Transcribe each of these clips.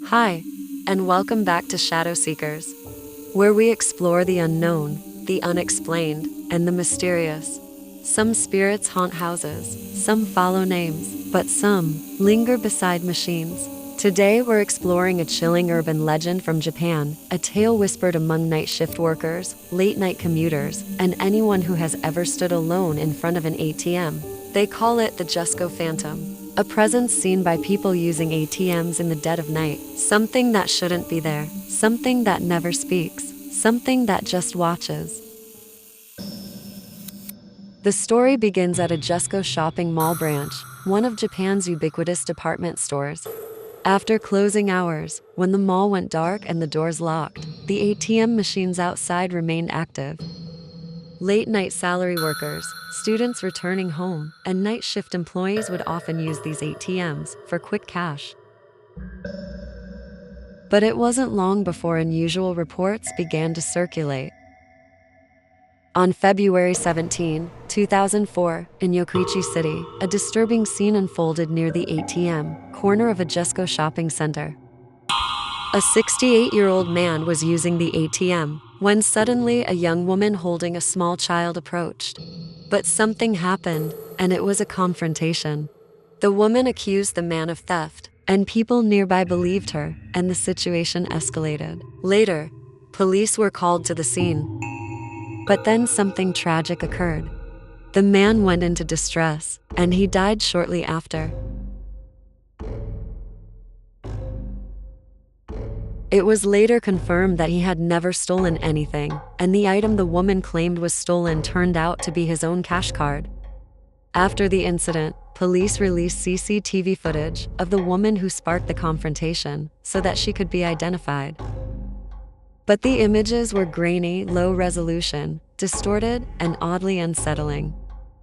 Hi, and welcome back to Shadow Seekers, where we explore the unknown, the unexplained, and the mysterious. Some spirits haunt houses, some follow names, but some linger beside machines. Today we're exploring a chilling urban legend from Japan, a tale whispered among night shift workers, late-night commuters, and anyone who has ever stood alone in front of an ATM. They call it the Jusco Phantom, a presence seen by people using ATMs in the dead of night. Something that shouldn't be there, something that never speaks, something that just watches. The story begins at a Jusco shopping mall branch, one of Japan's ubiquitous department stores. After closing hours, when the mall went dark and the doors locked, the ATM machines outside remained active. Late-night salary workers, students returning home, and night shift employees would often use these ATMs for quick cash. But it wasn't long before unusual reports began to circulate. On February 17, 2004, in Yokkaichi City, a disturbing scene unfolded near the ATM corner of a Jusco shopping center. A 68-year-old man was using the ATM when suddenly a young woman holding a small child approached. But something happened, and it was a confrontation. The woman accused the man of theft, and people nearby believed her, and the situation escalated. Later, police were called to the scene. But then something tragic occurred. The man went into distress, and he died shortly after. It was later confirmed that he had never stolen anything, and the item the woman claimed was stolen turned out to be his own cash card. After the incident, police released CCTV footage of the woman who sparked the confrontation so that she could be identified. But the images were grainy, low resolution, distorted, and oddly unsettling.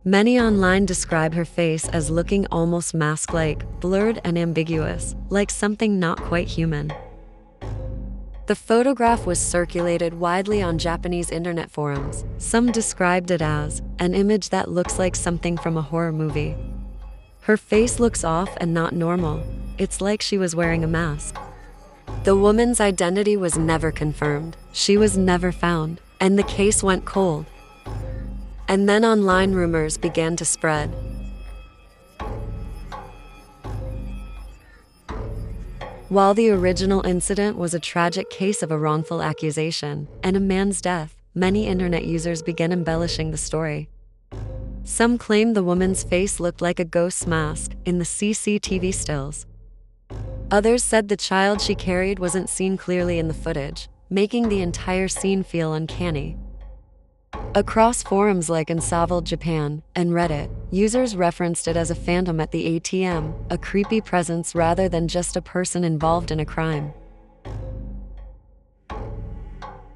Many online describe her face as looking almost mask-like, blurred and ambiguous, like something not quite human. The photograph was circulated widely on Japanese internet forums. Some described it as an image that looks like something from a horror movie. Her face looks off and not normal. It's like she was wearing a mask. The woman's identity was never confirmed. She was never found, and the case went cold. And then online rumors began to spread. While the original incident was a tragic case of a wrongful accusation and a man's death, many internet users began embellishing the story. Some claimed the woman's face looked like a ghost's mask in the CCTV stills. Others said the child she carried wasn't seen clearly in the footage, making the entire scene feel uncanny. Across forums like Unsettled Japan and Reddit, users referenced it as a phantom at the ATM, a creepy presence rather than just a person involved in a crime.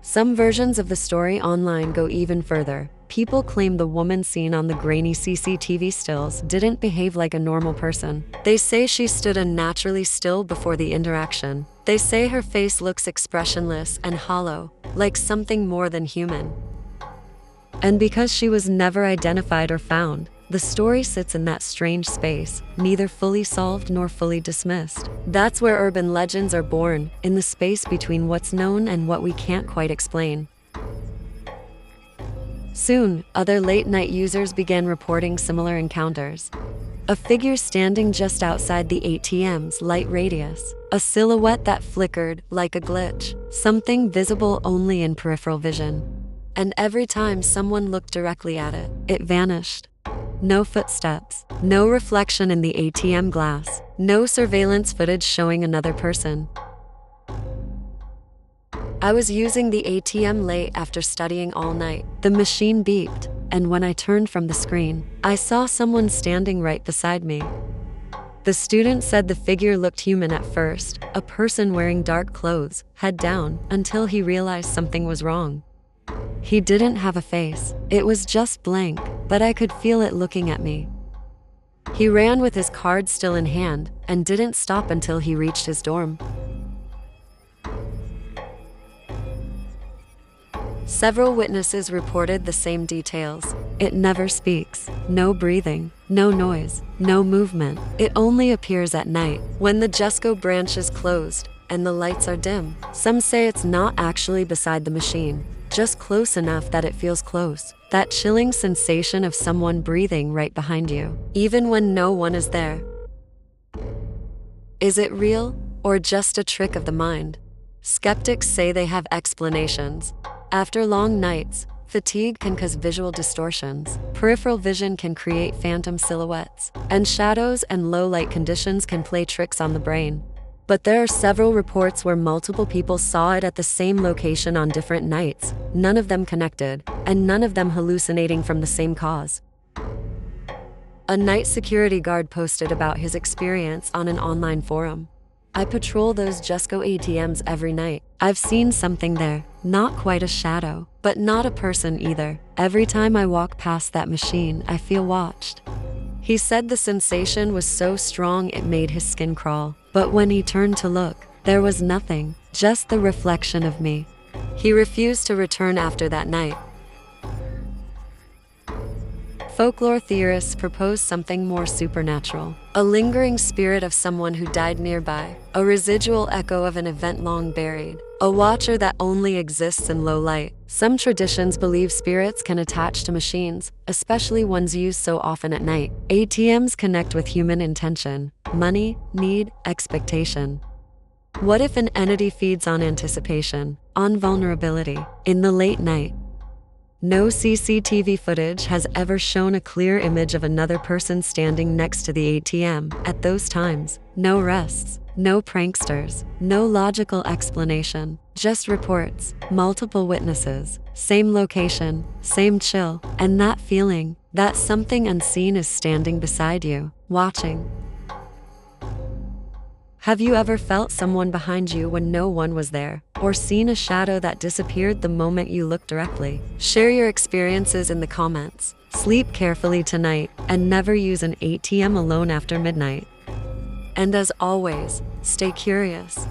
Some versions of the story online go even further. People claim the woman seen on the grainy CCTV stills didn't behave like a normal person. They say she stood unnaturally still before the interaction. They say her face looks expressionless and hollow, like something more than human. And because she was never identified or found, the story sits in that strange space, neither fully solved nor fully dismissed. That's where urban legends are born, in the space between what's known and what we can't quite explain. Soon, other late-night users began reporting similar encounters. A figure standing just outside the ATM's light radius, a silhouette that flickered like a glitch, something visible only in peripheral vision. And every time someone looked directly at it, it vanished. No footsteps, no reflection in the ATM glass, no surveillance footage showing another person. I was using the ATM late after studying all night. The machine beeped, and when I turned from the screen, I saw someone standing right beside me. The student said the figure looked human at first, a person wearing dark clothes, head down, until he realized something was wrong. He didn't have a face. It was just blank, but I could feel it looking at me. He ran with his card still in hand and didn't stop until he reached his dorm. Several witnesses reported the same details. It never speaks. No breathing, no noise, no movement. It only appears at night. When the Jusco branch is closed, and the lights are dim. Some say it's not actually beside the machine, just close enough that it feels close. That chilling sensation of someone breathing right behind you, even when no one is there. Is it real, or just a trick of the mind? Skeptics say they have explanations. After long nights, fatigue can cause visual distortions, peripheral vision can create phantom silhouettes, and shadows and low light conditions can play tricks on the brain. But there are several reports where multiple people saw it at the same location on different nights, none of them connected, and none of them hallucinating from the same cause. A night security guard posted about his experience on an online forum. I patrol those Jusco ATMs every night. I've seen something there, not quite a shadow, but not a person either. Every time I walk past that machine, I feel watched. He said the sensation was so strong it made his skin crawl, but when he turned to look, there was nothing, just the reflection of me. He refused to return after that night. Folklore theorists propose something more supernatural. A lingering spirit of someone who died nearby. A residual echo of an event long buried. A watcher that only exists in low light. Some traditions believe spirits can attach to machines, especially ones used so often at night. ATMs connect with human intention, money, need, expectation. What if an entity feeds on anticipation, on vulnerability, in the late night? No CCTV footage has ever shown a clear image of another person standing next to the ATM at those times. No arrests, no pranksters, no logical explanation, just reports, multiple witnesses, same location, same chill, and that feeling that something unseen is standing beside you, watching. Have you ever felt someone behind you when no one was there, or seen a shadow that disappeared the moment you looked directly? Share your experiences in the comments. Sleep carefully tonight, and never use an ATM alone after midnight. And as always, stay curious.